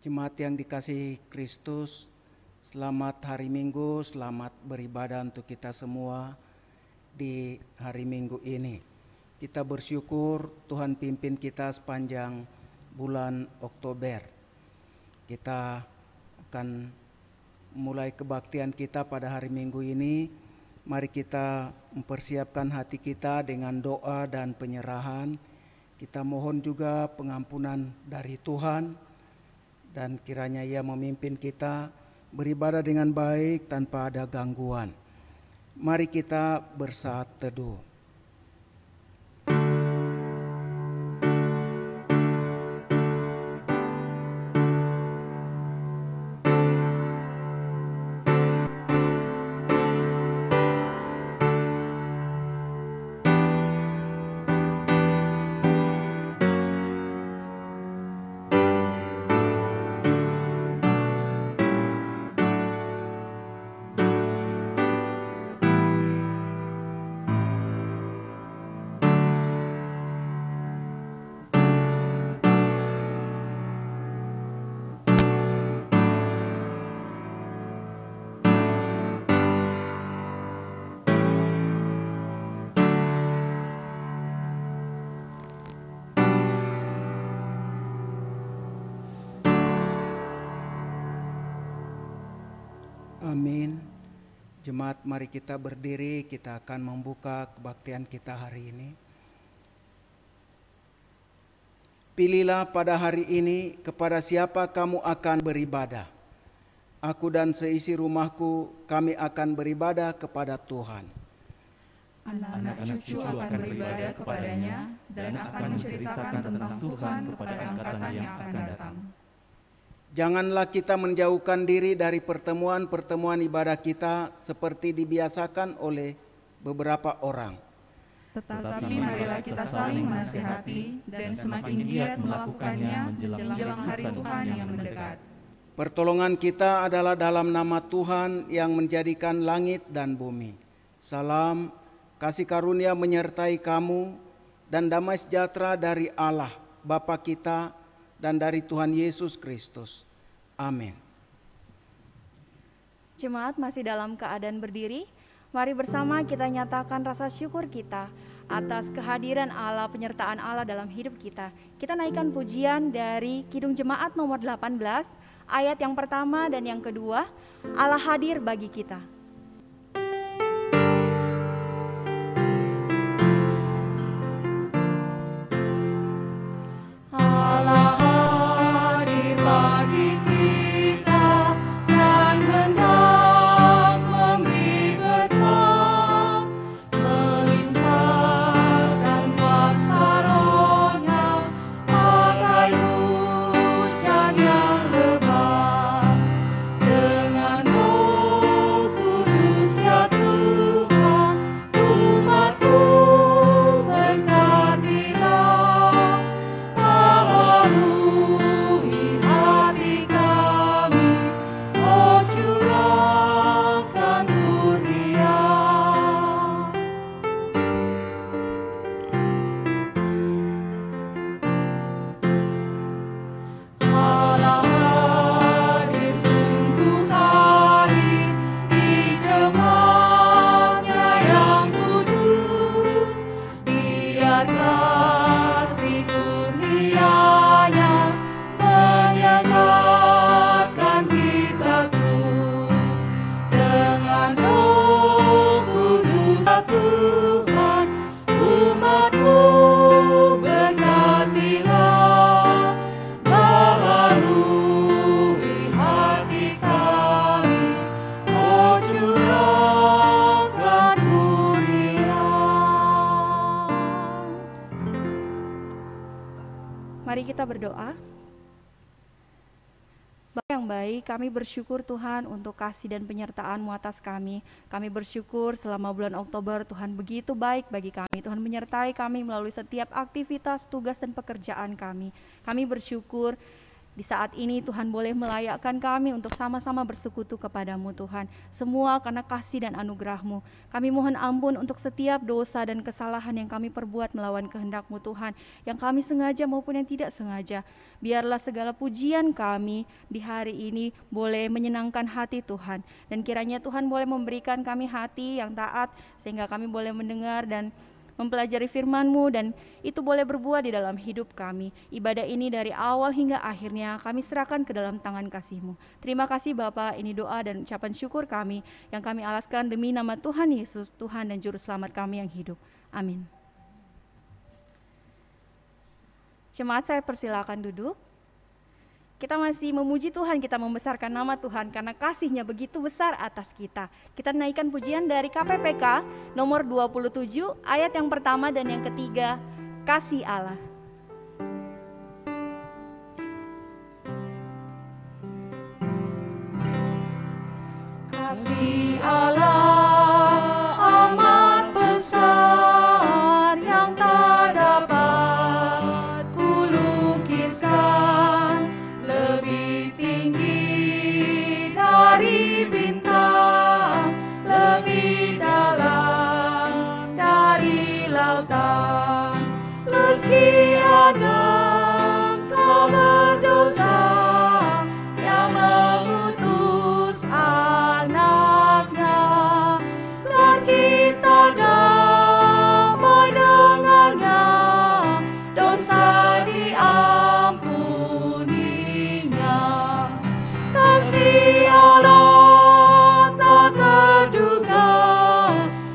Jemaat yang dikasihi Kristus, selamat hari Minggu, selamat beribadah untuk kita semua di hari Minggu ini. Kita bersyukur Tuhan pimpin kita sepanjang bulan Oktober. Kita akan mulai kebaktian kita pada hari Minggu ini. Mari kita mempersiapkan hati kita dengan doa dan penyerahan. Kita mohon juga pengampunan dari Tuhan, dan kiranya Ia memimpin kita beribadah dengan baik tanpa ada gangguan. Mari kita bersaat teduh. Amin. Jemaat, mari kita berdiri, kita akan membuka kebaktian kita hari ini. Pilihlah pada hari ini kepada siapa kamu akan beribadah. Aku dan seisi rumahku, kami akan beribadah kepada Tuhan. Anak-anak cucu akan beribadah kepadanya dan akan menceritakan tentang Tuhan kepada angkatan yang akan datang. Janganlah kita menjauhkan diri dari pertemuan-pertemuan ibadah kita seperti dibiasakan oleh beberapa orang. Tetapi marilah kita saling menasihati dan semakin giat melakukannya menjelang hari Tuhan yang mendekat. Pertolongan kita adalah dalam nama Tuhan yang menjadikan langit dan bumi. Salam, kasih karunia menyertai kamu, dan damai sejahtera dari Allah Bapa kita dan dari Tuhan Yesus Kristus. Amin. Jemaat masih dalam keadaan berdiri. Mari bersama kita nyatakan rasa syukur kita atas kehadiran Allah, penyertaan Allah dalam hidup kita. Kita naikkan pujian dari Kidung Jemaat nomor 18, ayat yang pertama dan yang kedua, Allah hadir bagi kita. Mari kita berdoa. Bapa yang baik, kami bersyukur Tuhan untuk kasih dan penyertaan-Mu atas kami. Kami bersyukur selama bulan Oktober Tuhan begitu baik bagi kami. Tuhan menyertai kami melalui setiap aktivitas, tugas, dan pekerjaan kami. Kami bersyukur Di saat ini Tuhan boleh melayakkan kami untuk sama-sama bersekutu kepadamu Tuhan. Semua karena kasih dan anugerah-Mu. Kami mohon ampun untuk setiap dosa dan kesalahan yang kami perbuat melawan kehendak-Mu Tuhan. Yang kami sengaja maupun yang tidak sengaja. Biarlah segala pujian kami di hari ini boleh menyenangkan hati Tuhan. Dan kiranya Tuhan boleh memberikan kami hati yang taat sehingga kami boleh mendengar dan mempelajari firman-Mu dan itu boleh berbuah di dalam hidup kami. Ibadah ini dari awal hingga akhirnya kami serahkan ke dalam tangan kasih-Mu. Terima kasih Bapa, ini doa dan ucapan syukur kami yang kami alaskan demi nama Tuhan Yesus, Tuhan dan Juru Selamat kami yang hidup. Amin. Jemaat, saya persilakan duduk. Kita masih memuji Tuhan, kita membesarkan nama Tuhan karena kasih-Nya begitu besar atas kita. Kita naikkan pujian dari KPPK nomor 27 ayat yang pertama dan yang ketiga, Kasih Allah. Kasih Allah amat besar yang tak dapat kulukiskan, lebih tinggi dari bintang, lebih dalam dari lautan. Meski Adam kau berdosa, yang mengutus anaknya, dan kita damai dengannya, dosa diampuninya. Kasih Allah tak terduga,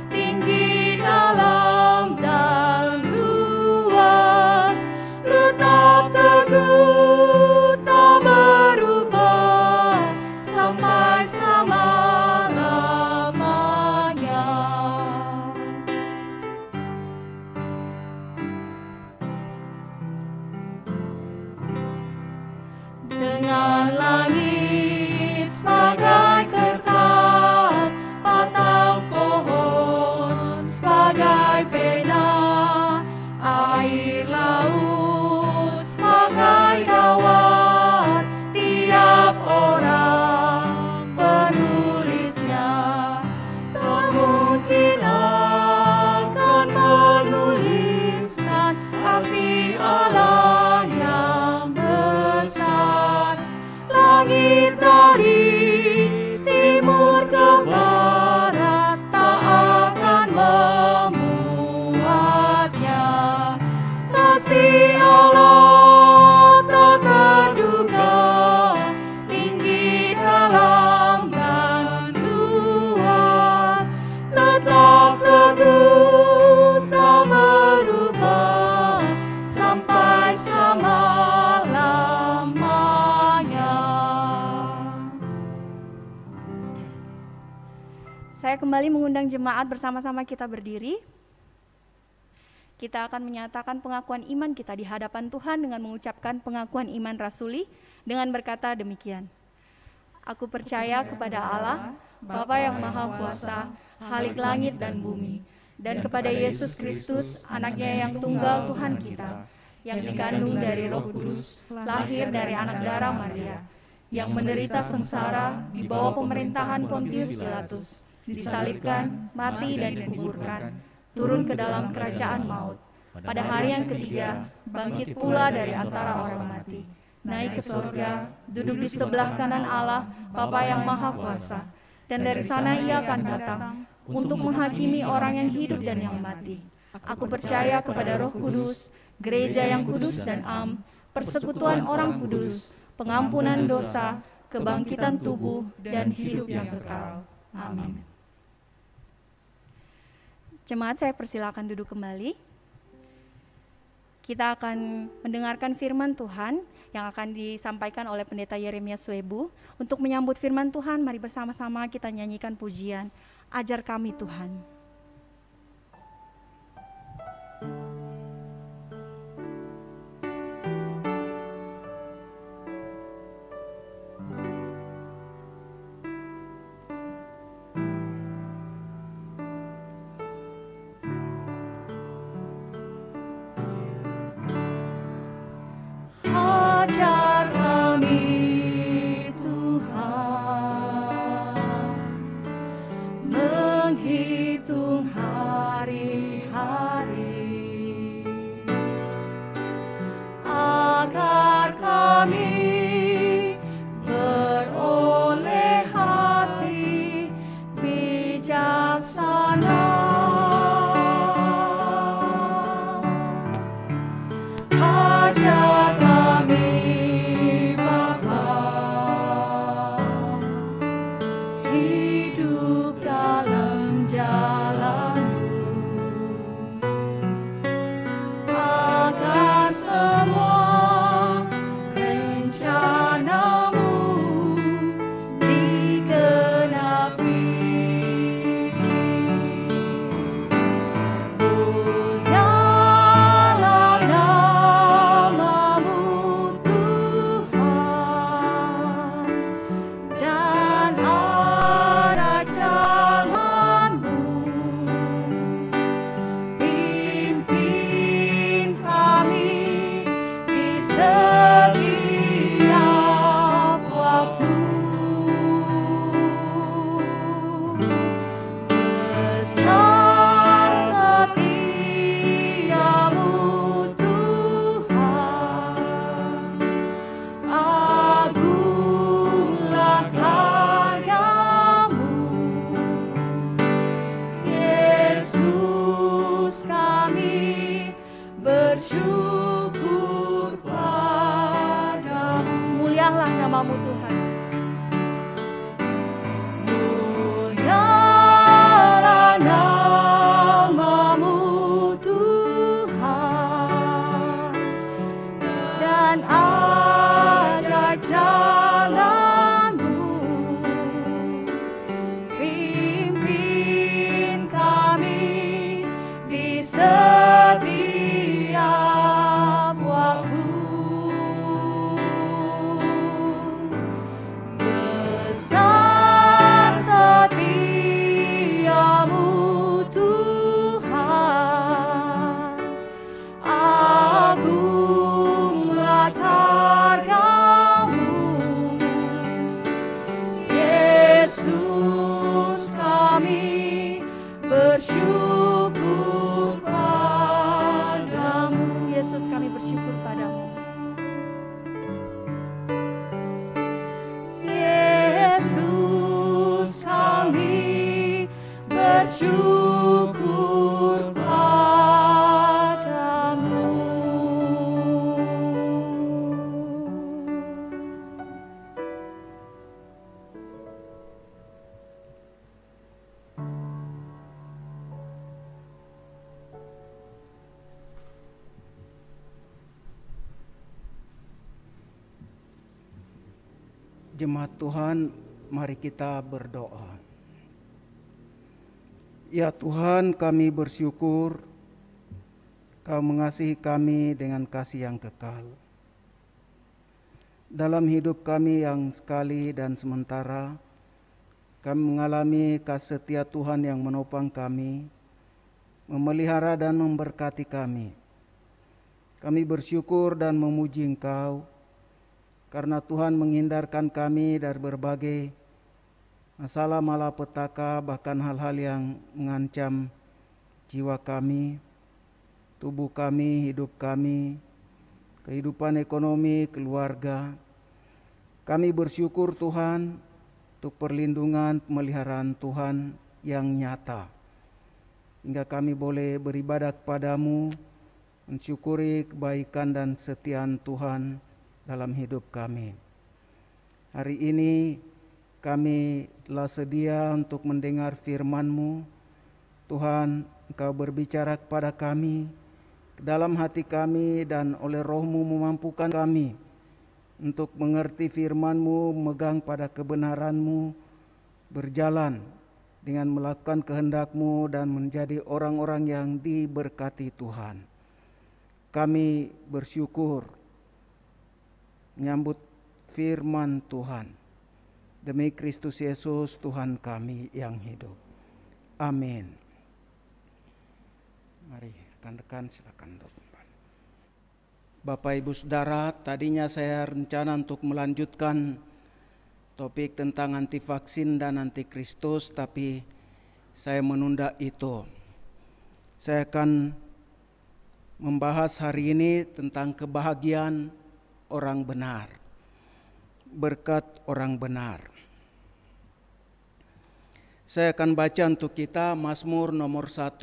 tinggi, dalam, dan luas, tetap teguh, tak berubah, sampai selama-lamanya. Dengan langit sebagai kertas, batang pohon sebagai pena, air laut sebagai kawat, tiap orang penulisnya tak mungkin akan menuliskan kasih Allah yang besar. Langit dari timur ke barat tak akan memuatnya. Kasih Allah tak terduga, tinggi, dalam, dan luas, tetap teguh, tak berubah, sampai selama-lamanya. Saya kembali mengundang jemaat bersama-sama kita berdiri. Kita akan menyatakan pengakuan iman kita di hadapan Tuhan dengan mengucapkan pengakuan iman rasuli dengan berkata demikian. Aku percaya kepada Allah, Bapa yang Maha Kuasa, Khalik langit dan bumi, dan kepada Yesus Kristus, anaknya yang tunggal Tuhan kita, yang dikandung dari Roh Kudus, lahir dari anak darah Maria, yang menderita sengsara di bawah pemerintahan Pontius Pilatus, disalibkan, mati dan dikuburkan, turun ke dalam kerajaan maut. Pada hari yang ketiga, bangkit pula dari antara orang mati, naik ke surga, duduk di sebelah kanan Allah, Bapa yang Maha Kuasa, dan dari sana Ia akan datang untuk menghakimi orang yang hidup dan yang mati. Aku percaya kepada Roh Kudus, gereja yang kudus dan am, persekutuan orang kudus, pengampunan dosa, kebangkitan tubuh, dan hidup yang kekal. Amin. Jemaat, saya persilakan duduk kembali. Kita akan mendengarkan firman Tuhan yang akan disampaikan oleh Pendeta Yeremia Suebu. Untuk menyambut firman Tuhan, mari bersama-sama kita nyanyikan pujian, Ajar Kami Tuhan. Ajar kami menghitung hari-hari, agar kami beroleh hati bijaksana. Ajar kami Bapa, hidup dalam jalan-Mu, agar semua rencana-Mu digenapi. Mulialah nama-Mu Tuhan, dan ada jalan-Mu. Pimpin kami di setiap waktu. Besar setiamu Tuhan, agunglah karya-Mu. Yesus, kami bersyukur padamu. Mulialah nama-Mu Tuhan. Mulialah nama-Mu Tuhan, dan ajar jalan-Mu. Pimpin kami di setiap waktu. Besar setiamu Tuhan, agunglah karya-Mu. Yesus, kami bersyukur padamu. Yesus, kami bersyukur padamu. Yesus, kami bersyukur padamu. Jemaat Tuhan, mari kita berdoa. Ya Tuhan, kami bersyukur Kau mengasihi kami dengan kasih yang kekal. Dalam hidup kami yang sekali dan sementara, kami mengalami kasih setia Tuhan yang menopang kami, memelihara dan memberkati kami. Kami bersyukur dan memuji Engkau, karena Tuhan menghindarkan kami dari berbagai masalah malapetaka, bahkan hal-hal yang mengancam jiwa kami, tubuh kami, hidup kami, kehidupan ekonomi, keluarga. Kami bersyukur Tuhan untuk perlindungan, pemeliharaan Tuhan yang nyata, hingga kami boleh beribadah kepadamu, mensyukuri kebaikan dan kesetiaan Tuhan dalam hidup kami. Hari ini kami telah sedia untuk mendengar firman-Mu. Tuhan, Engkau berbicara kepada kami, ke dalam hati kami, dan oleh Roh-Mu memampukan kami untuk mengerti firman-Mu, memegang pada kebenaran-Mu, berjalan dengan melakukan kehendak-Mu, dan menjadi orang-orang yang diberkati Tuhan. Kami bersyukur menyambut firman Tuhan. Demi Kristus Yesus Tuhan kami yang hidup. Amin. Mari rekan-rekan silakan duduk. Bapak Ibu Saudara, tadinya saya rencana untuk melanjutkan topik tentang anti vaksin dan anti Kristus, tapi saya menunda itu. Saya akan membahas hari ini tentang kebahagiaan orang benar, berkat orang benar. Saya akan baca untuk kita Mazmur nomor 1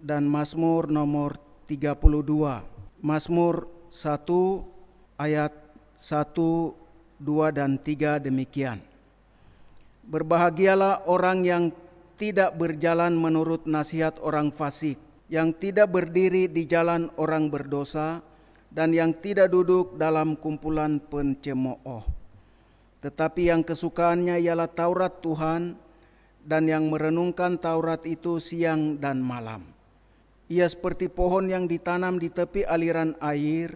dan Mazmur nomor 32. Mazmur 1 ayat 1, 2 dan 3 demikian. Berbahagialah orang yang tidak berjalan menurut nasihat orang fasik, yang tidak berdiri di jalan orang berdosa, dan yang tidak duduk dalam kumpulan pencemooh. Tetapi yang kesukaannya ialah Taurat Tuhan, dan yang merenungkan Taurat itu siang dan malam. Ia seperti pohon yang ditanam di tepi aliran air,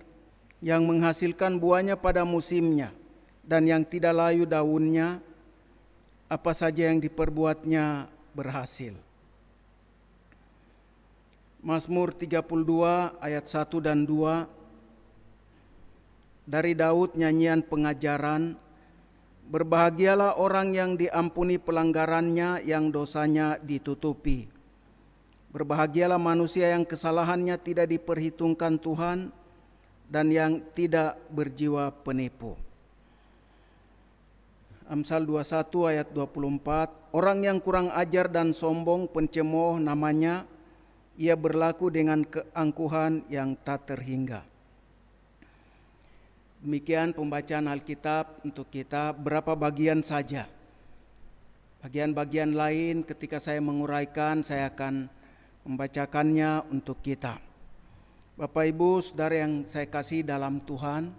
yang menghasilkan buahnya pada musimnya, dan yang tidak layu daunnya, apa saja yang diperbuatnya berhasil. Mazmur 32 ayat 1 dan 2, dari Daud nyanyian pengajaran. Berbahagialah orang yang diampuni pelanggarannya, yang dosanya ditutupi. Berbahagialah manusia yang kesalahannya tidak diperhitungkan Tuhan, dan yang tidak berjiwa penipu. Amsal 21 ayat 24, orang yang kurang ajar dan sombong, pencemooh namanya, ia berlaku dengan keangkuhan yang tak terhingga. Demikian pembacaan Alkitab untuk kita, berapa bagian saja. Bagian-bagian lain ketika saya menguraikan, saya akan membacakannya untuk kita. Bapak Ibu Saudara yang saya kasih dalam Tuhan,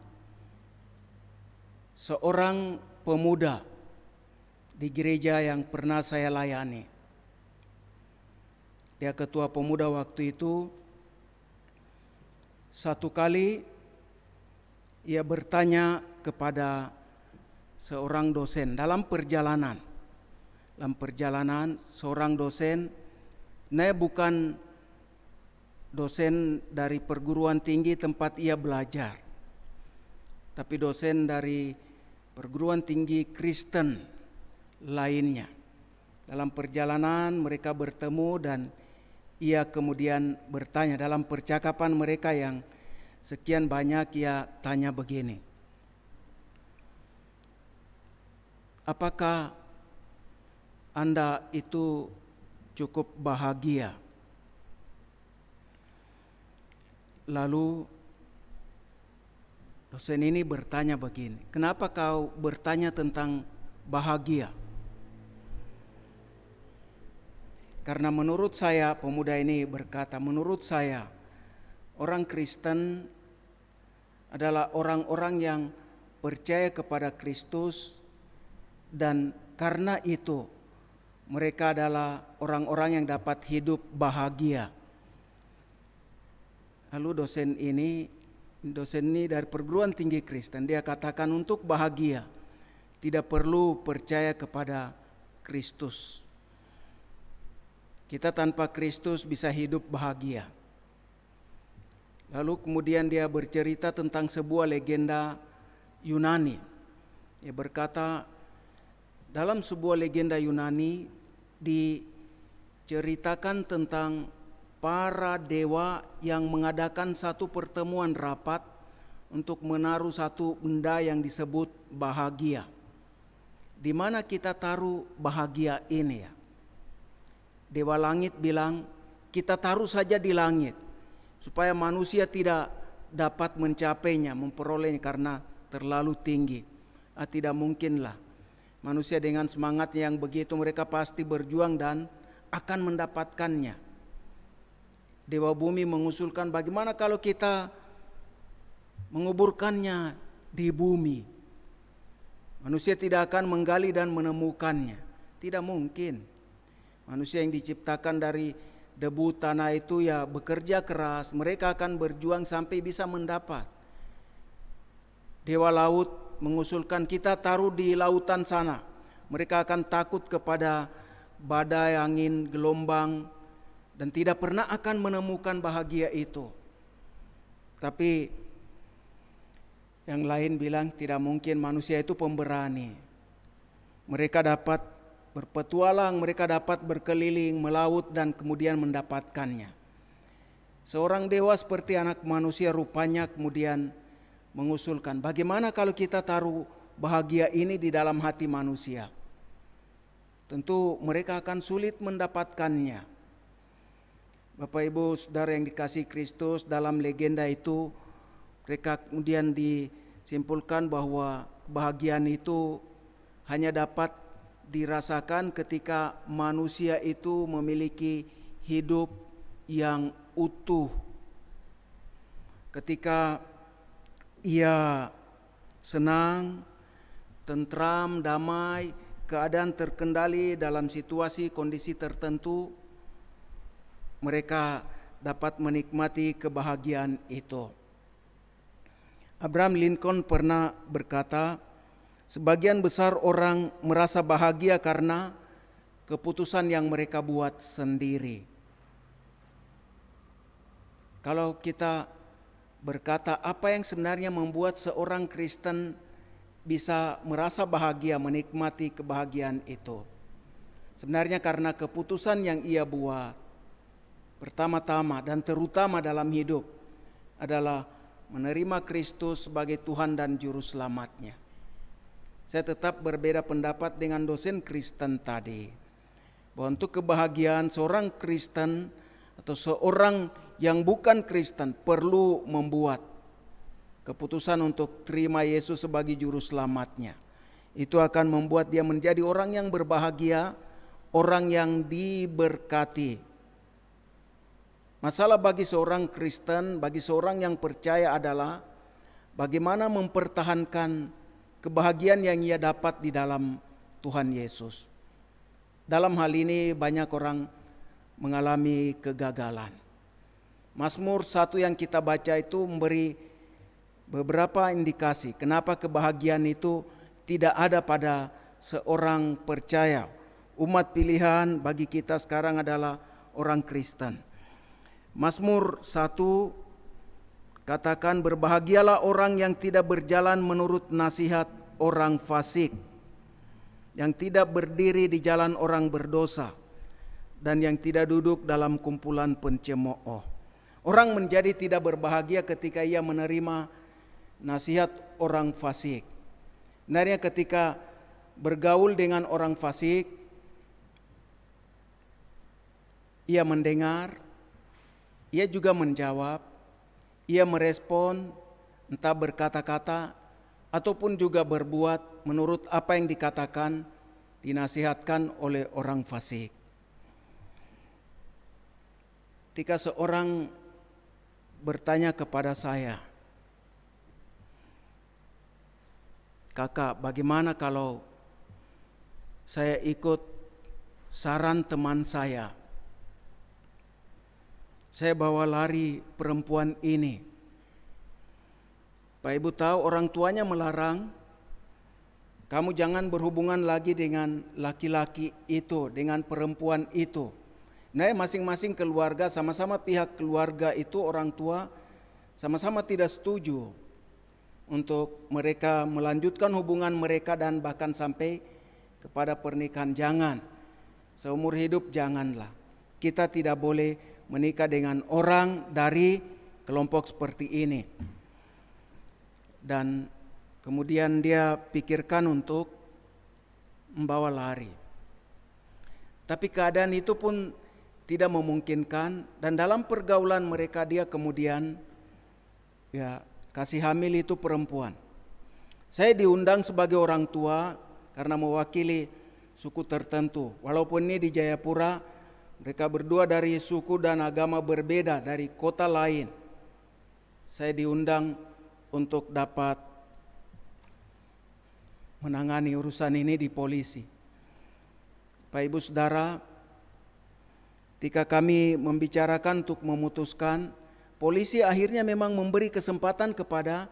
seorang pemuda di gereja yang pernah saya layani. Dia ketua pemuda waktu itu. Satu kali ia bertanya kepada seorang dosen dalam perjalanan. Dalam perjalanan seorang dosen, bukan dosen dari perguruan tinggi tempat ia belajar, tapi dosen dari perguruan tinggi Kristen lainnya. Dalam perjalanan mereka bertemu dan ia kemudian bertanya, dalam percakapan mereka yang sekian banyak ia tanya begini, apakah Anda itu cukup bahagia? Lalu dosen ini bertanya begini, kenapa kau bertanya tentang bahagia? Karena menurut saya, pemuda ini berkata, menurut saya orang Kristen adalah orang-orang yang percaya kepada Kristus, dan karena itu mereka adalah orang-orang yang dapat hidup bahagia. Lalu dosen ini dari perguruan tinggi Kristen, dia katakan untuk bahagia tidak perlu percaya kepada Kristus. Kita tanpa Kristus bisa hidup bahagia. Lalu kemudian dia bercerita tentang sebuah legenda Yunani. Dia berkata, dalam sebuah legenda Yunani diceritakan tentang para dewa yang mengadakan satu pertemuan rapat untuk menaruh satu benda yang disebut bahagia. Di mana kita taruh bahagia ini ya? Dewa langit bilang, kita taruh saja di langit supaya manusia tidak dapat mencapainya, memperolehnya karena terlalu tinggi. Tidak mungkinlah. Manusia dengan semangatnya yang begitu, mereka pasti berjuang dan akan mendapatkannya. Dewa bumi mengusulkan, bagaimana kalau kita menguburkannya di bumi? Manusia tidak akan menggali dan menemukannya. Tidak mungkin. Manusia yang diciptakan dari debu tanah itu ya bekerja keras, mereka akan berjuang sampai bisa mendapat. Dewa laut mengusulkan kita taruh di lautan sana. Mereka akan takut kepada badai, angin, gelombang, dan tidak pernah akan menemukan bahagia itu. Tapi yang lain bilang tidak mungkin, manusia itu pemberani. Mereka dapat berpetualang, mereka dapat berkeliling, melaut dan kemudian mendapatkannya. Seorang dewa seperti anak manusia rupanya kemudian mengusulkan, bagaimana kalau kita taruh bahagia ini di dalam hati manusia? Tentu mereka akan sulit mendapatkannya. Bapak Ibu Saudara yang dikasihi Kristus, dalam legenda itu mereka kemudian disimpulkan bahwa kebahagiaan itu hanya dapat dirasakan ketika manusia itu memiliki hidup yang utuh. Ketika ia senang, tentram, damai, keadaan terkendali dalam situasi kondisi tertentu, mereka dapat menikmati kebahagiaan itu. Abraham Lincoln pernah berkata, sebagian besar orang merasa bahagia karena keputusan yang mereka buat sendiri. Kalau kita berkata apa yang sebenarnya membuat seorang Kristen bisa merasa bahagia, menikmati kebahagiaan itu, sebenarnya karena keputusan yang ia buat pertama-tama dan terutama dalam hidup adalah menerima Kristus sebagai Tuhan dan Juru Selamatnya. Saya tetap berbeda pendapat dengan dosen Kristen tadi, bahwa untuk kebahagiaan seorang Kristen atau seorang yang bukan Kristen perlu membuat keputusan untuk terima Yesus sebagai Juru Selamatnya. Itu akan membuat dia menjadi orang yang berbahagia, orang yang diberkati. Masalah bagi seorang Kristen, bagi seorang yang percaya adalah bagaimana mempertahankan kebahagiaan yang ia dapat di dalam Tuhan Yesus. Dalam hal ini banyak orang mengalami kegagalan. Mazmur 1 yang kita baca itu memberi beberapa indikasi kenapa kebahagiaan itu tidak ada pada seorang percaya. Umat pilihan bagi kita sekarang adalah orang Kristen. Mazmur 1 katakan, berbahagialah orang yang tidak berjalan menurut nasihat orang fasik, yang tidak berdiri di jalan orang berdosa, dan yang tidak duduk dalam kumpulan pencemooh. Orang menjadi tidak berbahagia ketika ia menerima nasihat orang fasik. Sebenarnya ketika bergaul dengan orang fasik, ia mendengar, ia juga menjawab, ia merespon, entah berkata-kata ataupun juga berbuat menurut apa yang dikatakan, dinasihatkan oleh orang fasik. Ketika seorang bertanya kepada saya, kakak, bagaimana kalau saya ikut saran teman saya? Saya bawa lari perempuan ini. Pak Ibu tahu orang tuanya melarang, kamu jangan berhubungan lagi dengan laki-laki itu, dengan perempuan itu. Nah, masing-masing keluarga, sama-sama pihak keluarga itu orang tua sama-sama tidak setuju untuk mereka melanjutkan hubungan mereka dan bahkan sampai kepada pernikahan. Jangan, seumur hidup janganlah. Kita tidak boleh menikah dengan orang dari kelompok seperti ini. Dan kemudian dia pikirkan untuk membawa lari. Tapi keadaan itu pun tidak memungkinkan, dan dalam pergaulan mereka dia kemudian kasih hamil itu perempuan. Saya diundang sebagai orang tua karena mewakili suku tertentu. Walaupun ini di Jayapura, mereka berdua dari suku dan agama berbeda, dari kota lain. Saya diundang untuk dapat menangani urusan ini di polisi. Pak Ibu Saudara, ketika kami membicarakan untuk memutuskan, polisi akhirnya memang memberi kesempatan kepada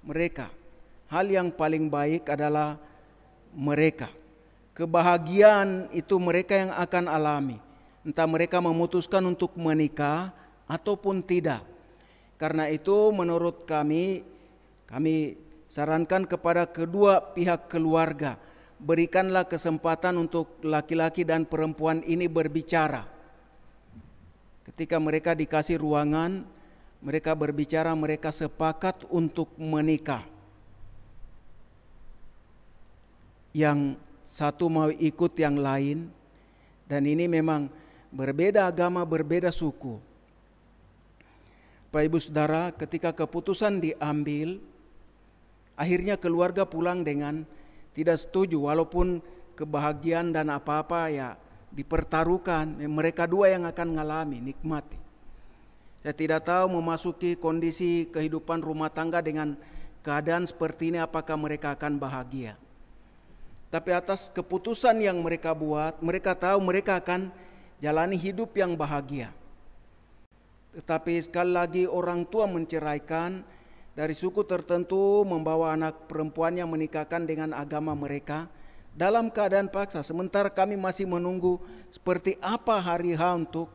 mereka. Hal yang paling baik adalah mereka. Kebahagiaan itu mereka yang akan alami. Entah mereka memutuskan untuk menikah ataupun tidak. Karena itu menurut kami sarankan kepada kedua pihak keluarga, berikanlah kesempatan untuk laki-laki dan perempuan ini berbicara. Ketika mereka dikasih ruangan, mereka berbicara, mereka sepakat untuk menikah. Yang satu mau ikut yang lain, dan ini memang berbeda agama, berbeda suku. Bapak Ibu Saudara, ketika keputusan diambil, akhirnya keluarga pulang dengan tidak setuju, walaupun kebahagiaan dan apa-apa ya dipertaruhkan, mereka dua yang akan mengalami, nikmati. Saya tidak tahu memasuki kondisi kehidupan rumah tangga dengan keadaan seperti ini apakah mereka akan bahagia. Tapi atas keputusan yang mereka buat, mereka tahu mereka akan jalani hidup yang bahagia. Tetapi sekali lagi orang tua menceraikan dari suku tertentu, membawa anak perempuannya menikahkan dengan agama mereka dalam keadaan paksa. Sementara kami masih menunggu seperti apa hari H untuk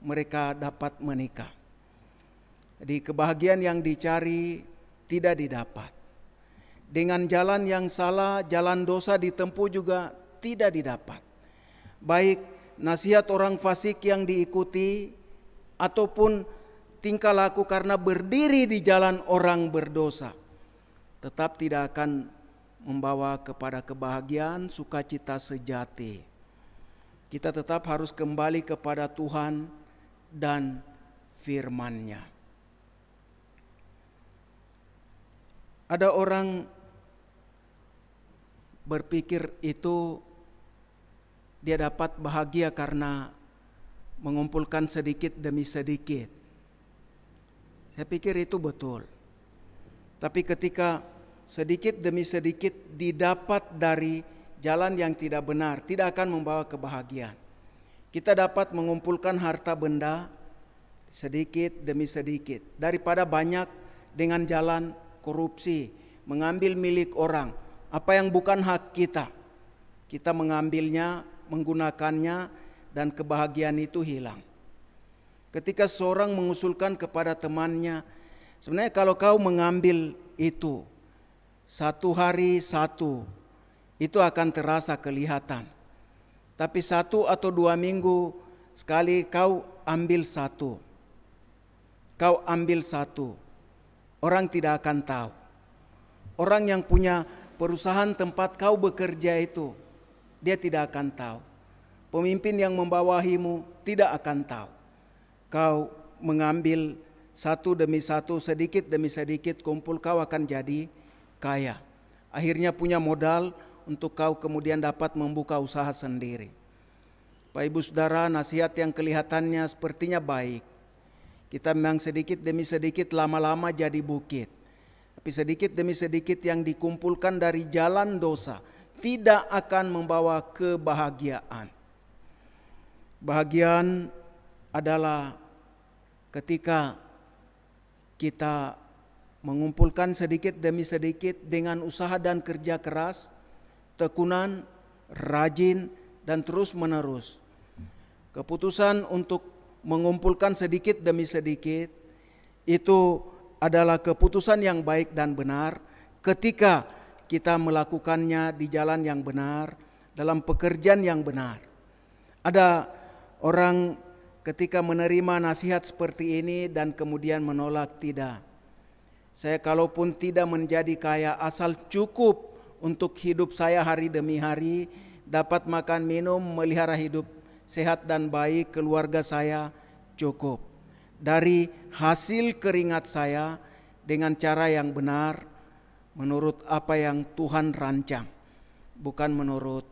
mereka dapat menikah. Jadi kebahagiaan yang dicari tidak didapat. Dengan jalan yang salah, jalan dosa ditempuh juga tidak didapat. Baik nasihat orang fasik yang diikuti ataupun tingkah laku karena berdiri di jalan orang berdosa, tetap tidak akan membawa kepada kebahagiaan, sukacita sejati. Kita tetap harus kembali kepada Tuhan dan firman-Nya. Ada orang berpikir itu dia dapat bahagia karena mengumpulkan sedikit demi sedikit. Saya pikir itu betul. Tapi ketika sedikit demi sedikit didapat dari jalan yang tidak benar, tidak akan membawa kebahagiaan. Kita dapat mengumpulkan harta benda sedikit demi sedikit daripada banyak dengan jalan korupsi, mengambil milik orang, apa yang bukan hak kita. Kita mengambilnya, menggunakannya, dan kebahagiaan itu hilang. Ketika seorang mengusulkan kepada temannya, sebenarnya kalau kau mengambil itu, satu hari satu, itu akan terasa kelihatan. Tapi 1 atau 2 minggu sekali kau ambil satu. Kau ambil satu, orang tidak akan tahu. Orang yang punya perusahaan tempat kau bekerja itu, dia tidak akan tahu. Pemimpin yang membawahimu tidak akan tahu. Kau mengambil satu demi satu, sedikit demi sedikit kumpul, kau akan jadi kaya. Akhirnya punya modal untuk kau kemudian dapat membuka usaha sendiri. Bapak Ibu Saudara, nasihat yang kelihatannya sepertinya baik. Kita memang sedikit demi sedikit lama-lama jadi bukit. Tapi sedikit demi sedikit yang dikumpulkan dari jalan dosa tidak akan membawa kebahagiaan. Bahagian adalah ketika kita mengumpulkan sedikit demi sedikit dengan usaha dan kerja keras, tekunan, rajin, dan terus menerus. Keputusan untuk mengumpulkan sedikit demi sedikit itu adalah keputusan yang baik dan benar ketika kita melakukannya di jalan yang benar, dalam pekerjaan yang benar. Ada orang ketika menerima nasihat seperti ini dan kemudian menolak, tidak. Saya kalaupun tidak menjadi kaya, asal cukup untuk hidup saya hari demi hari, dapat makan minum, melihara hidup sehat dan baik, keluarga saya cukup. Dari hasil keringat saya dengan cara yang benar, menurut apa yang Tuhan rancang, bukan menurut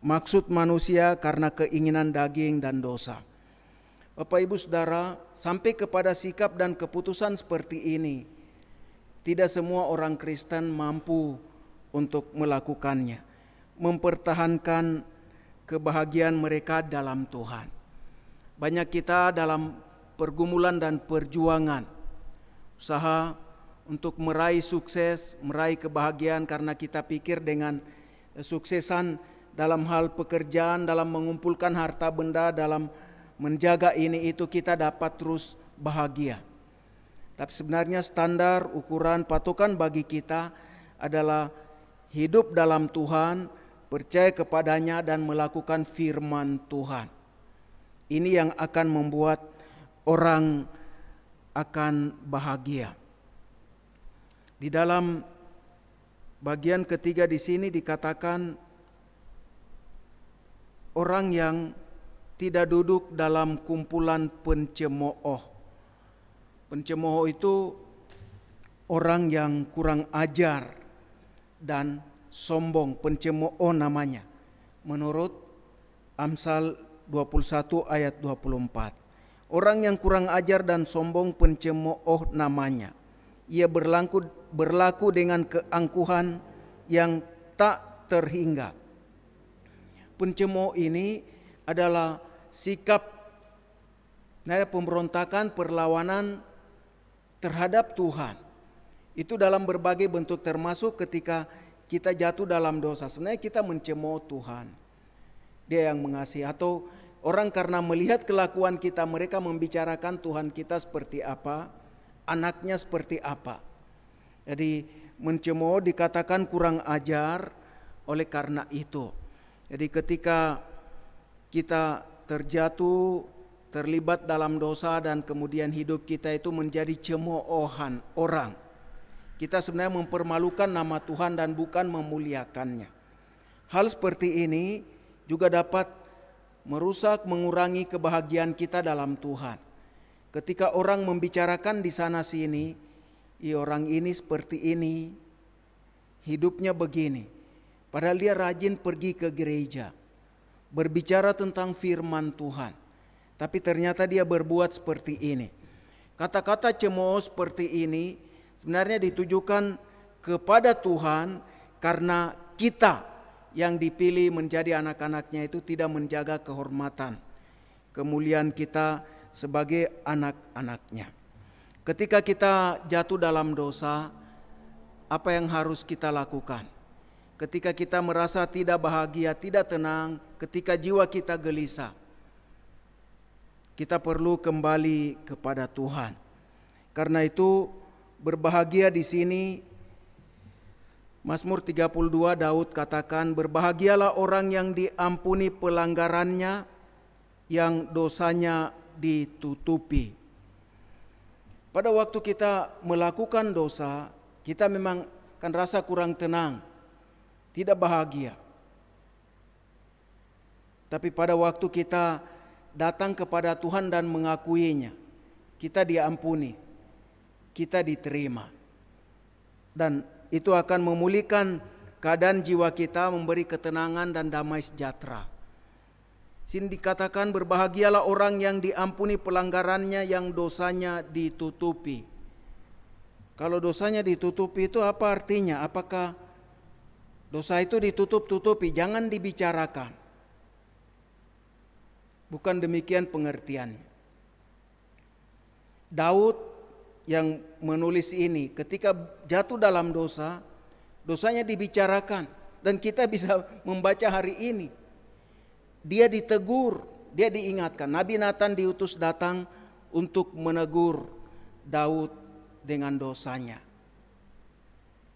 maksud manusia karena keinginan daging dan dosa. Bapak Ibu Saudara, sampai kepada sikap dan keputusan seperti ini, tidak semua orang Kristen mampu untuk melakukannya, mempertahankan kebahagiaan mereka dalam Tuhan. Banyak kita dalam pergumulan dan perjuangan, usaha untuk meraih sukses, meraih kebahagiaan karena kita pikir dengan suksesan dalam hal pekerjaan, dalam mengumpulkan harta benda, dalam menjaga ini itu kita dapat terus bahagia. Tapi sebenarnya standar, ukuran, patokan bagi kita adalah hidup dalam Tuhan, percaya kepadanya dan melakukan firman Tuhan. Ini yang akan membuat orang akan bahagia. Di dalam bagian ketiga di sini dikatakan orang yang tidak duduk dalam kumpulan pencemooh. Pencemooh itu orang yang kurang ajar dan sombong, pencemooh namanya. Menurut Amsal 21 ayat 24. Orang yang kurang ajar dan sombong, pencemooh namanya. Ia berlaku dengan keangkuhan yang tak terhingga. Pencemooh ini adalah sikap pemberontakan, perlawanan terhadap Tuhan. Itu dalam berbagai bentuk, termasuk ketika kita jatuh dalam dosa. Sebenarnya kita mencemooh Tuhan. Dia yang mengasihi. Atau orang karena melihat kelakuan kita, mereka membicarakan Tuhan kita seperti apa, anaknya seperti apa. Jadi mencemooh dikatakan kurang ajar oleh karena itu. Jadi ketika kita terjatuh, terlibat dalam dosa dan kemudian hidup kita itu menjadi cemoohan orang, kita sebenarnya mempermalukan nama Tuhan dan bukan memuliakannya. Hal seperti ini juga dapat merusak, mengurangi kebahagiaan kita dalam Tuhan. Ketika orang membicarakan di sana sini, orang ini seperti ini, hidupnya begini. Padahal dia rajin pergi ke gereja, berbicara tentang firman Tuhan. Tapi ternyata dia berbuat seperti ini. Kata-kata cemooh seperti ini sebenarnya ditujukan kepada Tuhan karena kita yang dipilih menjadi anak-anaknya itu tidak menjaga kehormatan, kemuliaan kita sebagai anak-anaknya. Ketika kita jatuh dalam dosa, apa yang harus kita lakukan? Ketika kita merasa tidak bahagia, tidak tenang, ketika jiwa kita gelisah, kita perlu kembali kepada Tuhan. Karena itu berbahagia di sini, Mazmur 32 Daud katakan, berbahagialah orang yang diampuni pelanggarannya, yang dosanya ditutupi. Pada waktu kita melakukan dosa, kita memang akan rasa kurang tenang, tidak bahagia. Tapi pada waktu kita datang kepada Tuhan dan mengakuinya, kita diampuni, kita diterima. Dan itu akan memulihkan keadaan jiwa kita, memberi ketenangan dan damai sejahtera. Sini dikatakan berbahagialah orang yang diampuni pelanggarannya, yang dosanya ditutupi. Kalau dosanya ditutupi itu apa artinya? Apakah dosa itu ditutup-tutupi? Jangan dibicarakan. Bukan demikian pengertiannya. Daud yang menulis ini ketika jatuh dalam dosa, dosanya dibicarakan. Dan kita bisa membaca hari ini. Dia ditegur, dia diingatkan. Nabi Nathan diutus datang untuk menegur Daud dengan dosanya.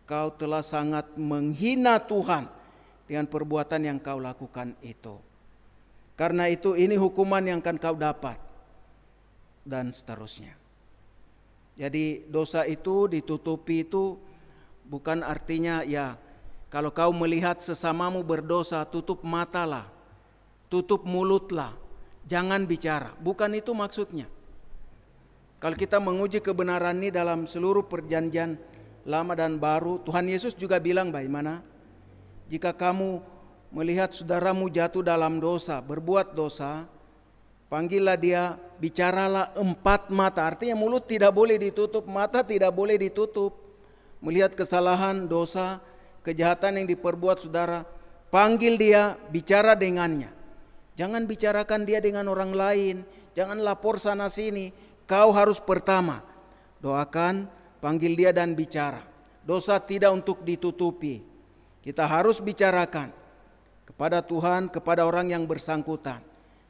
Kau telah sangat menghina Tuhan dengan perbuatan yang kau lakukan itu. Karena itu ini hukuman yang akan kau dapat. Dan seterusnya. Jadi dosa itu ditutupi itu bukan artinya ya kalau kau melihat sesamamu berdosa, tutup matalah, tutup mulutlah, jangan bicara. Bukan itu maksudnya. Kalau kita menguji kebenaran ini dalam seluruh perjanjian lama dan baru, Tuhan Yesus juga bilang bagaimana? Jika kamu melihat saudaramu jatuh dalam dosa, berbuat dosa, panggillah dia, bicaralah 4 mata. Artinya mulut tidak boleh ditutup, mata tidak boleh ditutup. Melihat kesalahan, dosa, kejahatan yang diperbuat saudara, panggil dia, bicara dengannya. Jangan bicarakan dia dengan orang lain, jangan lapor sana sini. Kau harus pertama doakan, panggil dia dan bicara. Dosa tidak untuk ditutupi. Kita harus bicarakan kepada Tuhan, kepada orang yang bersangkutan.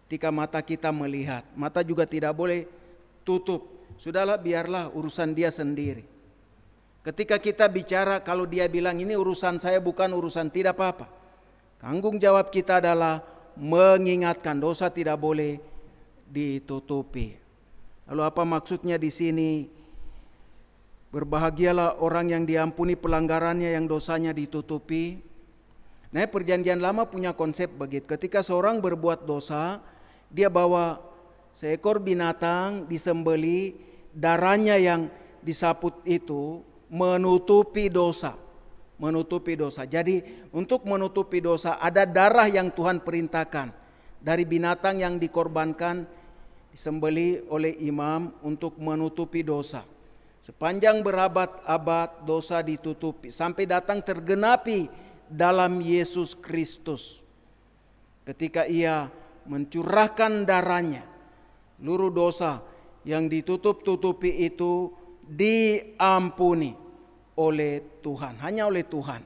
Ketika mata kita melihat, mata juga tidak boleh tutup. Sudahlah, biarlah urusan dia sendiri. Ketika kita bicara, kalau dia bilang ini urusan saya bukan urusan, tidak apa-apa. Tanggung jawab kita adalah mengingatkan, dosa tidak boleh ditutupi. Lalu apa maksudnya di sini? Berbahagialah orang yang diampuni pelanggarannya, yang dosanya ditutupi. Nah, Perjanjian Lama punya konsep begitu. Ketika seorang berbuat dosa, dia bawa seekor binatang disembeli, darahnya yang disaput itu menutupi dosa. Menutupi dosa. Jadi untuk menutupi dosa ada darah yang Tuhan perintahkan dari binatang yang dikorbankan, disembeli oleh imam untuk menutupi dosa. Sepanjang berabad-abad dosa ditutupi sampai datang tergenapi dalam Yesus Kristus. Ketika ia mencurahkan darahnya, seluruh dosa yang ditutup-tutupi itu diampuni oleh Tuhan, hanya oleh Tuhan.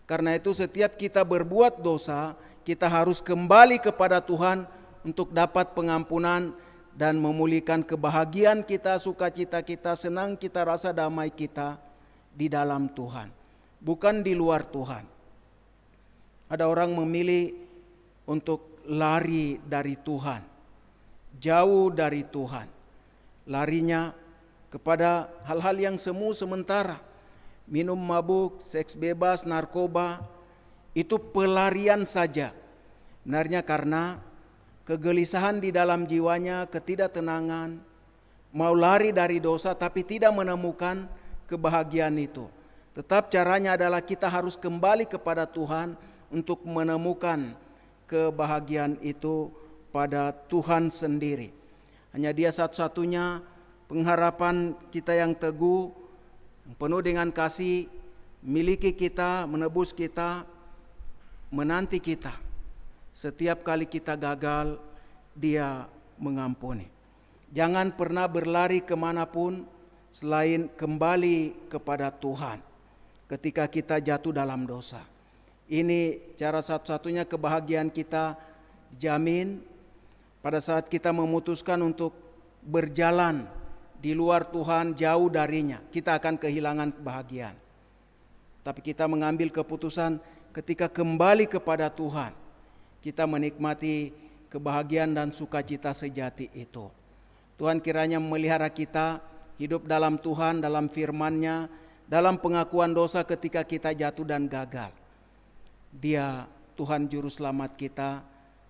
Karena itu setiap kita berbuat dosa, kita harus kembali kepada Tuhan untuk dapat pengampunan dan memulihkan kebahagiaan kita, sukacita kita, senang kita, rasa damai kita di dalam Tuhan, bukan di luar Tuhan. Ada orang memilih untuk lari dari Tuhan, jauh dari Tuhan, larinya kepada hal-hal yang semu sementara. Minum mabuk, seks bebas, narkoba, itu pelarian saja. Benarnya karena kegelisahan di dalam jiwanya, ketidaktenangan, mau lari dari dosa tapi tidak menemukan kebahagiaan itu. Tetap caranya adalah kita harus kembali kepada Tuhan untuk menemukan kebahagiaan itu pada Tuhan sendiri. Hanya Dia satu-satunya pengharapan kita yang teguh, yang penuh dengan kasih, miliki kita, menebus kita, menanti kita. Setiap kali kita gagal, Dia mengampuni. Jangan pernah berlari kemanapun selain kembali kepada Tuhan ketika kita jatuh dalam dosa. Ini cara satu-satunya kebahagiaan kita dijamin pada saat kita memutuskan untuk berjalan di luar Tuhan, jauh darinya, kita akan kehilangan kebahagiaan. Tapi kita mengambil keputusan ketika kembali kepada Tuhan, kita menikmati kebahagiaan dan sukacita sejati itu. Tuhan kiranya memelihara kita hidup dalam Tuhan, dalam firman-Nya, dalam pengakuan dosa ketika kita jatuh dan gagal. Dia Tuhan Juru Selamat kita,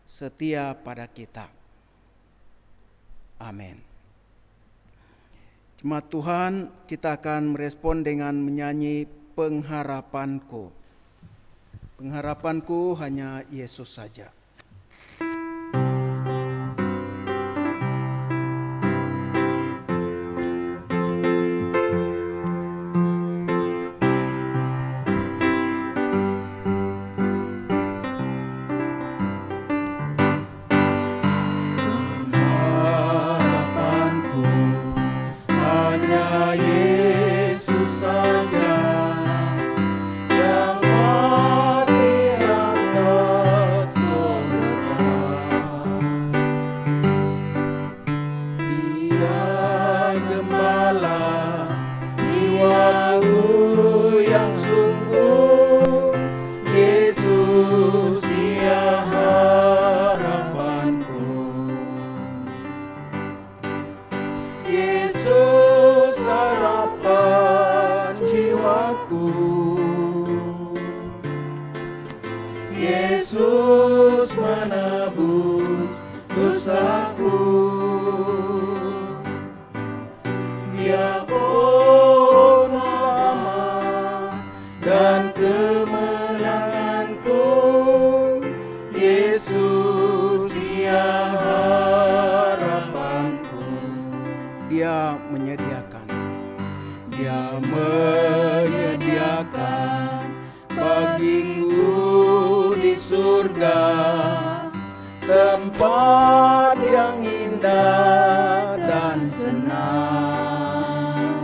setia pada kita. Amin. Jemaat Tuhan, kita akan merespon dengan menyanyi pengharapanku. Pengharapanku hanya Yesus saja. Yesus menebus dosaku, Dia bos selamat dan kemenanganku. Yesus Dia harapanku. Dia menyediakan bagiku di surga tempat yang indah dan senang.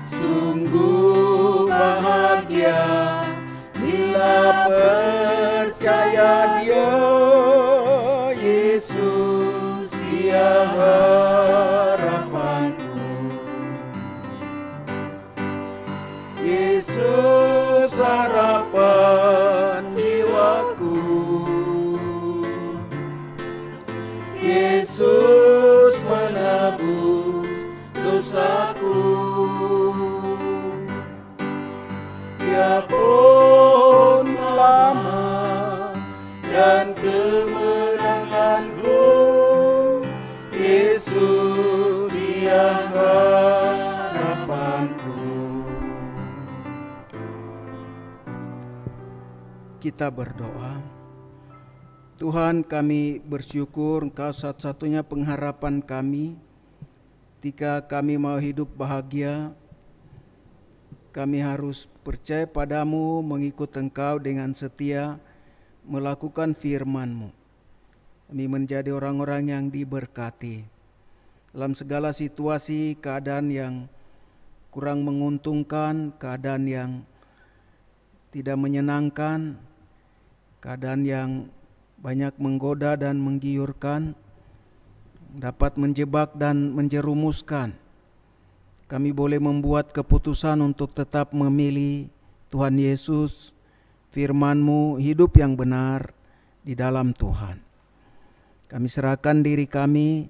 Sungguh bahagia bila percaya Dia, Yesus Dia harapanku. Yesus menebus dosaku. Dia pun selamat dan kemenanganku. Yesus Dia harapanku. Kita berdoa. Tuhan, kami bersyukur Engkau satu-satunya pengharapan kami. Ketika kami mau hidup bahagia, kami harus percaya padamu, mengikut Engkau dengan setia, melakukan firman-Mu. Kami menjadi orang-orang yang diberkati. Dalam segala situasi, keadaan yang kurang menguntungkan, keadaan yang tidak menyenangkan, keadaan yang banyak menggoda dan menggiurkan, dapat menjebak dan menjerumuskan. Kami boleh membuat keputusan untuk tetap memilih Tuhan Yesus, firman-Mu, hidup yang benar di dalam Tuhan. Kami serahkan diri kami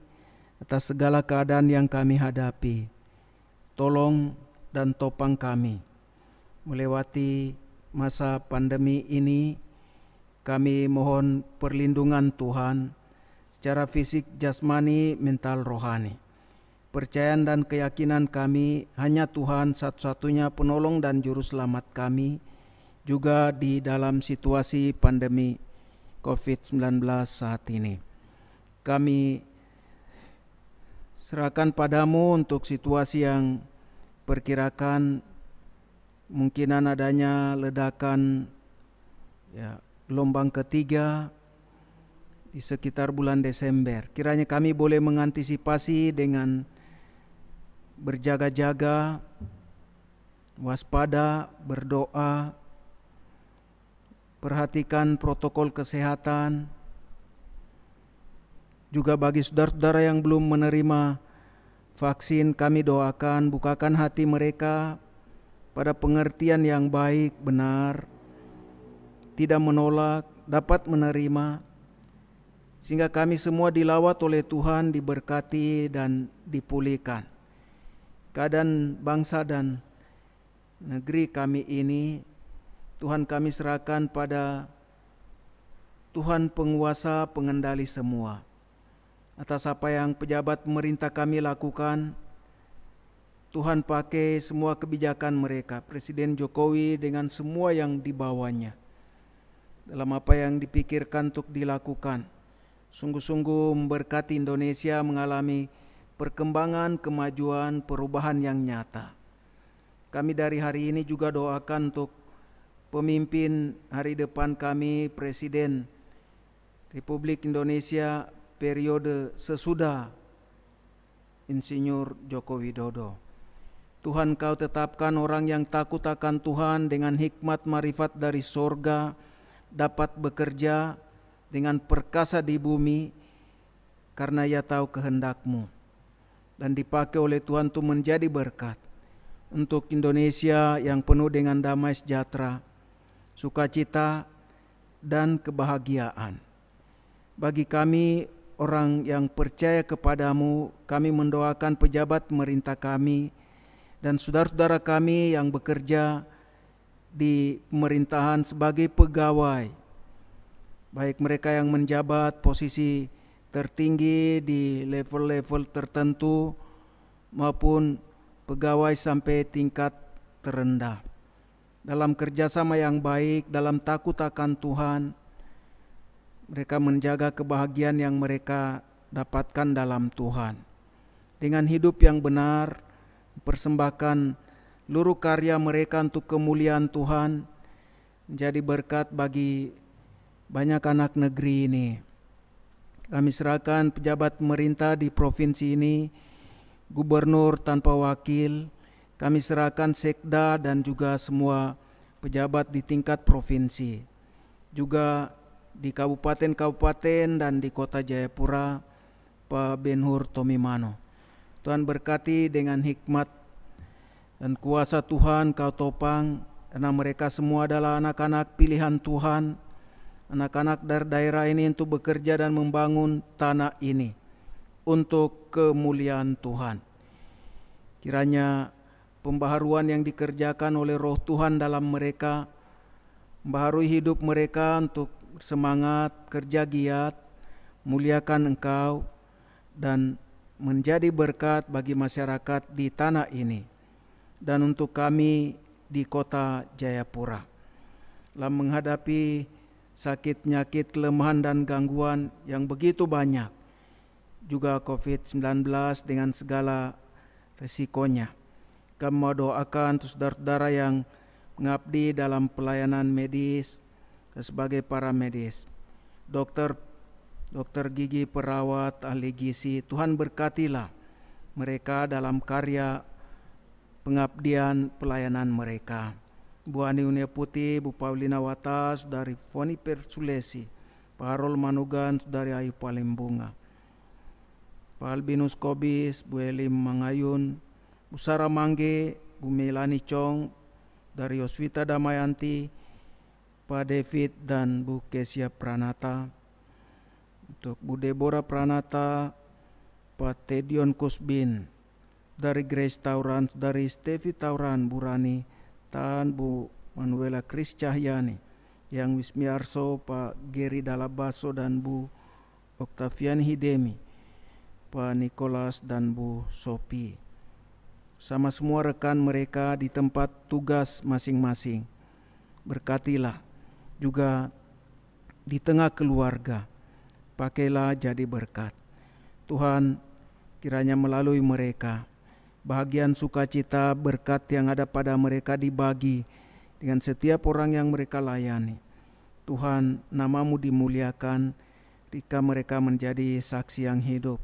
atas segala keadaan yang kami hadapi. Tolong dan topang kami melewati masa pandemi ini. Kami mohon perlindungan Tuhan secara fisik, jasmani, mental, rohani. Percayaan dan keyakinan kami hanya Tuhan satu-satunya penolong dan juru selamat kami, juga di dalam situasi pandemi COVID-19 saat ini. Kami serahkan padamu untuk situasi yang perkirakan mungkinan adanya ledakan gelombang ketiga di sekitar bulan Desember. Kiranya kami boleh mengantisipasi dengan berjaga-jaga, waspada, berdoa, perhatikan protokol kesehatan. Juga bagi saudara-saudara yang belum menerima vaksin, kami doakan bukakan hati mereka pada pengertian yang baik, benar, tidak menolak, dapat menerima, sehingga kami semua dilawat oleh Tuhan, diberkati dan dipulihkan. Keadaan bangsa dan negeri kami ini, Tuhan kami serahkan pada Tuhan penguasa pengendali semua. Atas apa yang pejabat pemerintah kami lakukan, Tuhan pakai semua kebijakan mereka, Presiden Jokowi dengan semua yang dibawanya, dalam apa yang dipikirkan untuk dilakukan. Sungguh-sungguh memberkati Indonesia mengalami perkembangan, kemajuan, perubahan yang nyata. Kami dari hari ini juga doakan untuk pemimpin hari depan kami, Presiden Republik Indonesia periode sesudah Insinyur Joko Widodo. Tuhan, Kau tetapkan orang yang takut akan Tuhan dengan hikmat marifat dari sorga, dapat bekerja dengan perkasa di bumi karena ia tahu kehendak-Mu, dan dipakai oleh Tuhan untuk menjadi berkat untuk Indonesia yang penuh dengan damai sejahtera, sukacita dan kebahagiaan. Bagi kami orang yang percaya kepadamu, kami mendoakan pejabat pemerintah kami dan saudara-saudara kami yang bekerja di pemerintahan sebagai pegawai, baik mereka yang menjabat posisi tertinggi di level-level tertentu maupun pegawai sampai tingkat terendah. Dalam kerjasama yang baik, dalam takut akan Tuhan, mereka menjaga kebahagiaan yang mereka dapatkan dalam Tuhan. Dengan hidup yang benar, persembahkan seluruh karya mereka untuk kemuliaan Tuhan, menjadi berkat bagi banyak anak negeri ini. Kami serahkan pejabat pemerintah di provinsi ini, gubernur tanpa wakil, kami serahkan sekda dan juga semua pejabat di tingkat provinsi. Juga di kabupaten-kabupaten dan di kota Jayapura, Pak Ben-Hur Tomimano. Tuhan berkati dengan hikmat dan kuasa Tuhan, Kau topang, karena mereka semua adalah anak-anak pilihan Tuhan, anak-anak dari daerah ini untuk bekerja dan membangun tanah ini untuk kemuliaan Tuhan. Kiranya pembaharuan yang dikerjakan oleh Roh Tuhan dalam mereka membaharui hidup mereka untuk semangat, kerja giat, muliakan Engkau, dan menjadi berkat bagi masyarakat di tanah ini dan untuk kami di kota Jayapura. Dalam menghadapi sakit, penyakit, kelemahan dan gangguan yang begitu banyak, juga COVID-19 dengan segala resikonya, kami mau doakan untuk saudara-saudara yang mengabdi dalam pelayanan medis sebagai para medis, dokter gigi, perawat, ahli gizi. Tuhan berkatilah mereka dalam karya pengabdian pelayanan mereka. Bu Ani Unia Putih, Bu Paulina Watas, dari Foni Persulesi, Pak Harol Manugan, dari Ayu Palembunga, Pak Albinus Kobis, Bu Elim Mangayun, Bu Sarah Mangge, Bu Melani Chong, dari Yoswita Damayanti, Pak David dan Bu Kesia Pranata, untuk Bu Deborah Pranata, Pak Tedion Kusbin, dari Grace Tauran, dari Stevi Tauran, Bu Rani Tan, Bu Manuela Kris Cahyani, yang Wismiarso, Pak Geri Dalabaso dan Bu Oktavian Hidemi, Pak Nicholas dan Bu Sopi, sama semua rekan mereka di tempat tugas masing-masing. Berkatilah juga di tengah keluarga, pakailah jadi berkat. Tuhan, kiranya melalui mereka bahagian sukacita, berkat yang ada pada mereka dibagi dengan setiap orang yang mereka layani. Tuhan, nama-Mu dimuliakan ketika mereka menjadi saksi yang hidup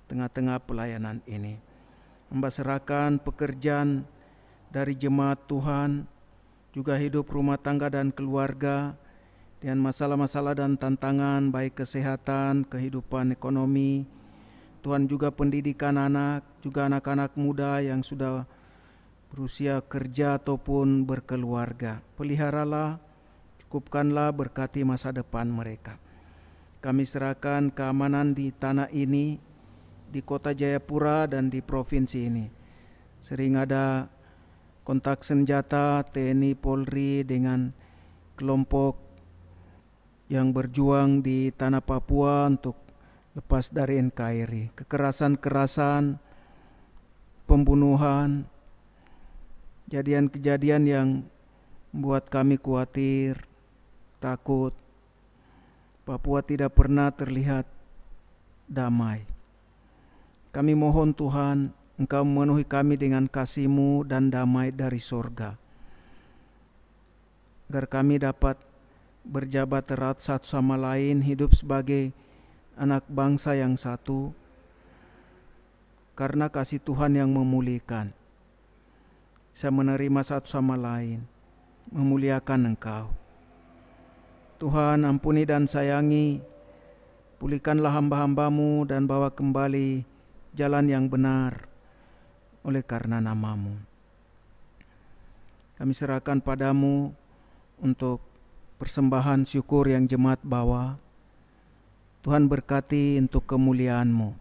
tengah-tengah pelayanan ini. Hamba serahkan pekerjaan dari jemaat Tuhan, juga hidup rumah tangga dan keluarga dengan masalah-masalah dan tantangan, baik kesehatan, kehidupan ekonomi. Tuhan, juga pendidikan anak, juga anak-anak muda yang sudah berusia kerja ataupun berkeluarga. Peliharalah, cukupkanlah, berkati masa depan mereka. Kami serahkan keamanan di tanah ini, di kota Jayapura dan di provinsi ini. Sering ada kontak senjata TNI Polri dengan kelompok yang berjuang di tanah Papua untuk lepas dari NKRI. Kekerasan-kekerasan, pembunuhan, kejadian-kejadian yang membuat kami khawatir, takut. Papua tidak pernah terlihat damai. Kami mohon Tuhan, Engkau memenuhi kami dengan kasih-Mu dan damai dari sorga, agar kami dapat berjabat erat satu sama lain, hidup sebagai anak bangsa yang satu, karena kasih Tuhan yang memulihkan. Saya menerima satu sama lain, memuliakan Engkau. Tuhan, ampuni dan sayangi, pulihkanlah hamba-hamba-Mu dan bawa kembali jalan yang benar oleh karena nama-Mu. Kami serahkan pada-Mu untuk persembahan syukur yang jemaat bawa. Tuhan berkati untuk kemuliaan-Mu.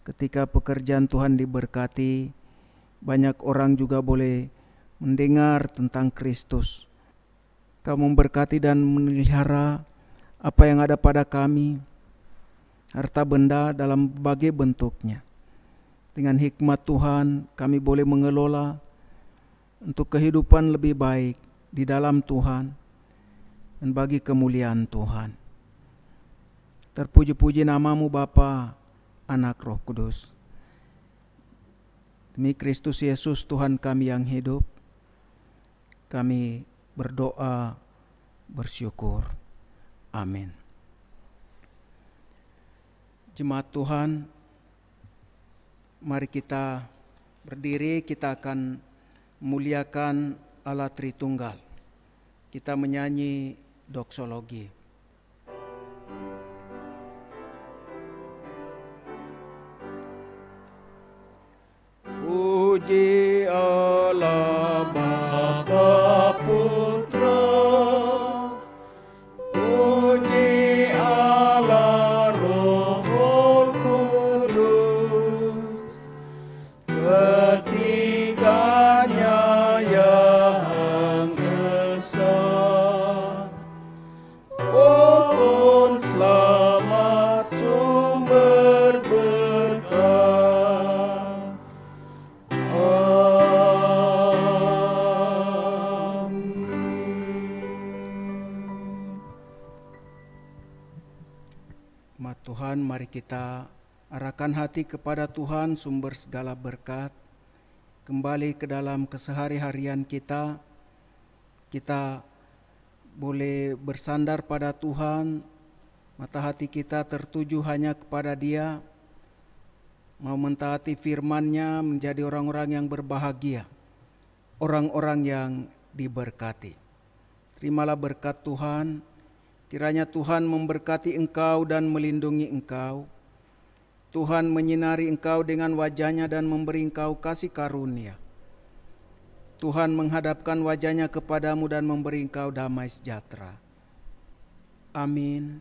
Ketika pekerjaan Tuhan diberkati, banyak orang juga boleh mendengar tentang Kristus. Kau memberkati dan memelihara apa yang ada pada kami, harta benda dalam berbagai bentuknya. Dengan hikmat Tuhan, kami boleh mengelola untuk kehidupan lebih baik di dalam Tuhan dan bagi kemuliaan Tuhan. Terpuji-puji nama-Mu Bapa, Anak, Roh Kudus. Demi Kristus Yesus Tuhan kami yang hidup, kami berdoa, bersyukur. Amin. Jemaat Tuhan, mari kita berdiri, kita akan memuliakan Allah Tritunggal. Kita menyanyi doksologi. Puji Allah Bapa Putra, puji Mari kita arahkan hati kepada Tuhan, sumber segala berkat. Kembali ke dalam kesehari-harian kita, kita boleh bersandar pada Tuhan, mata hati kita tertuju hanya kepada Dia, mau mentaati firman-Nya, menjadi orang-orang yang berbahagia, orang-orang yang diberkati. Terimalah berkat Tuhan, kiranya Tuhan memberkati engkau dan melindungi engkau. Tuhan menyinari engkau dengan wajah-Nya dan memberi engkau kasih karunia. Tuhan menghadapkan wajah-Nya kepadamu dan memberi engkau damai sejahtera. Amin.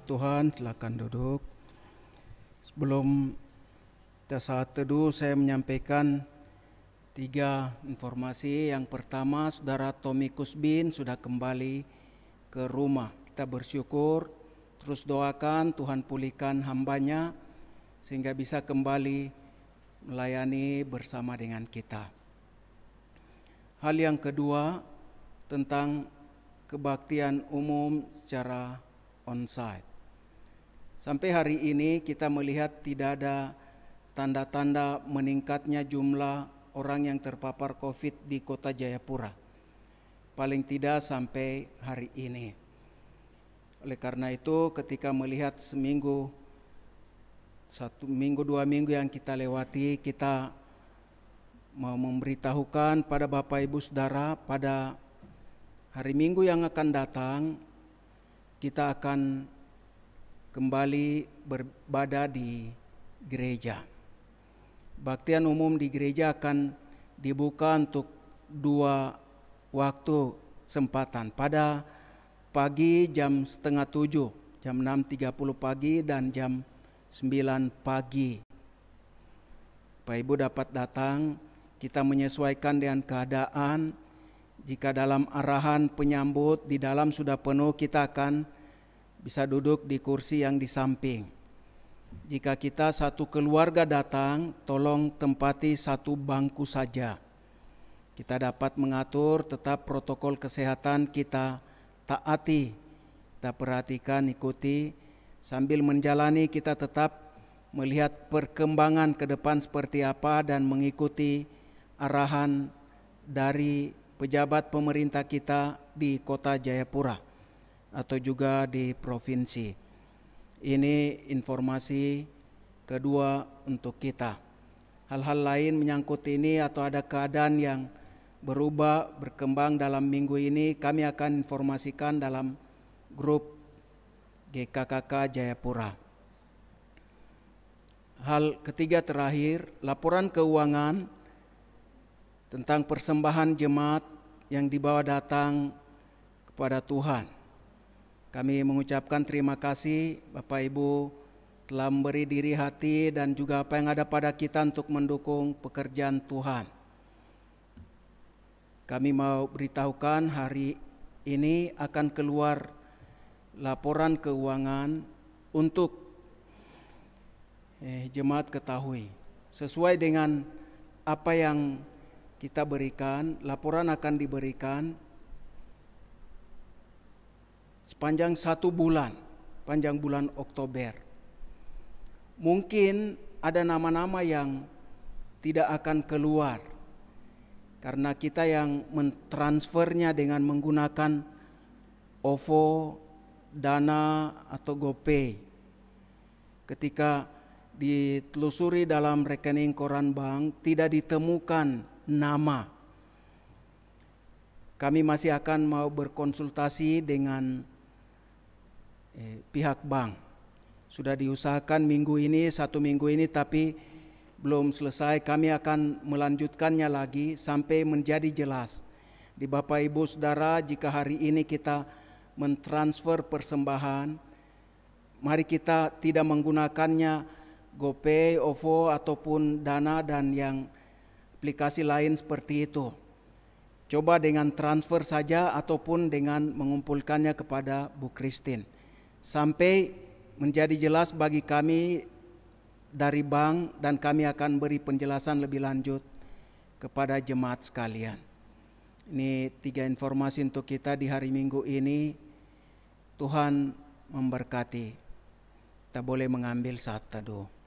Tuhan, silakan duduk. Sebelum kita saat teduh, saya menyampaikan 3 informasi. Yang pertama, Saudara Tommy Kusbin sudah kembali ke rumah. Kita bersyukur, terus doakan Tuhan pulihkan hamba-Nya sehingga bisa kembali melayani bersama dengan kita. Hal yang kedua, tentang kebaktian umum secara onsite. Sampai hari ini kita melihat tidak ada tanda-tanda meningkatnya jumlah orang yang terpapar COVID di Kota Jayapura. Paling tidak sampai hari ini. Oleh karena itu, ketika melihat seminggu, 1 minggu, 2 minggu yang kita lewati, kita mau memberitahukan pada Bapak Ibu Saudara, pada hari Minggu yang akan datang, kita akan kembali beribadah di gereja. Baktian umum di gereja akan dibuka untuk 2 waktu sempatan. Pada pagi jam 6:30, jam 6.30 pagi dan jam 9 pagi. Bapak Ibu dapat datang, kita menyesuaikan dengan keadaan. Jika dalam arahan penyambut di dalam sudah penuh, kita akan bisa duduk di kursi yang di samping. Jika kita satu keluarga datang, tolong tempati 1 bangku saja. Kita dapat mengatur, tetap protokol kesehatan kita taati, kita perhatikan, ikuti. Sambil menjalani, kita tetap melihat perkembangan ke depan seperti apa dan mengikuti arahan dari pejabat pemerintah kita di Kota Jayapura atau juga di provinsi. Ini informasi kedua untuk kita. Hal-hal lain menyangkut ini atau ada keadaan yang berubah, berkembang dalam minggu ini, kami akan informasikan dalam grup GKKK Jayapura. Hal ketiga terakhir, laporan keuangan tentang persembahan jemaat yang dibawa datang kepada Tuhan. Kami mengucapkan terima kasih Bapak Ibu telah memberi diri hati dan juga apa yang ada pada kita untuk mendukung pekerjaan Tuhan. Kami mau beritahukan hari ini akan keluar laporan keuangan untuk jemaat ketahui. Sesuai dengan apa yang kita berikan, laporan akan diberikan sepanjang 1 bulan, panjang bulan Oktober. Mungkin ada nama-nama yang tidak akan keluar karena kita yang mentransfernya dengan menggunakan OVO, Dana atau GoPay. Ketika ditelusuri dalam rekening koran bank tidak ditemukan nama. Kami masih akan mau berkonsultasi dengan pihak bank. Sudah diusahakan 1 minggu ini, tapi belum selesai, kami akan melanjutkannya lagi sampai menjadi jelas. Di Bapak Ibu Saudara, jika hari ini kita mentransfer persembahan, mari kita tidak menggunakannya GoPay, OVO ataupun Dana dan yang aplikasi lain seperti itu. Coba dengan transfer saja ataupun dengan mengumpulkannya kepada Bu Christine. Sampai menjadi jelas bagi kami dari bank, dan kami akan beri penjelasan lebih lanjut kepada jemaat sekalian. Ini 3 informasi untuk kita di hari Minggu ini. Tuhan memberkati. Kita boleh mengambil saat teduh.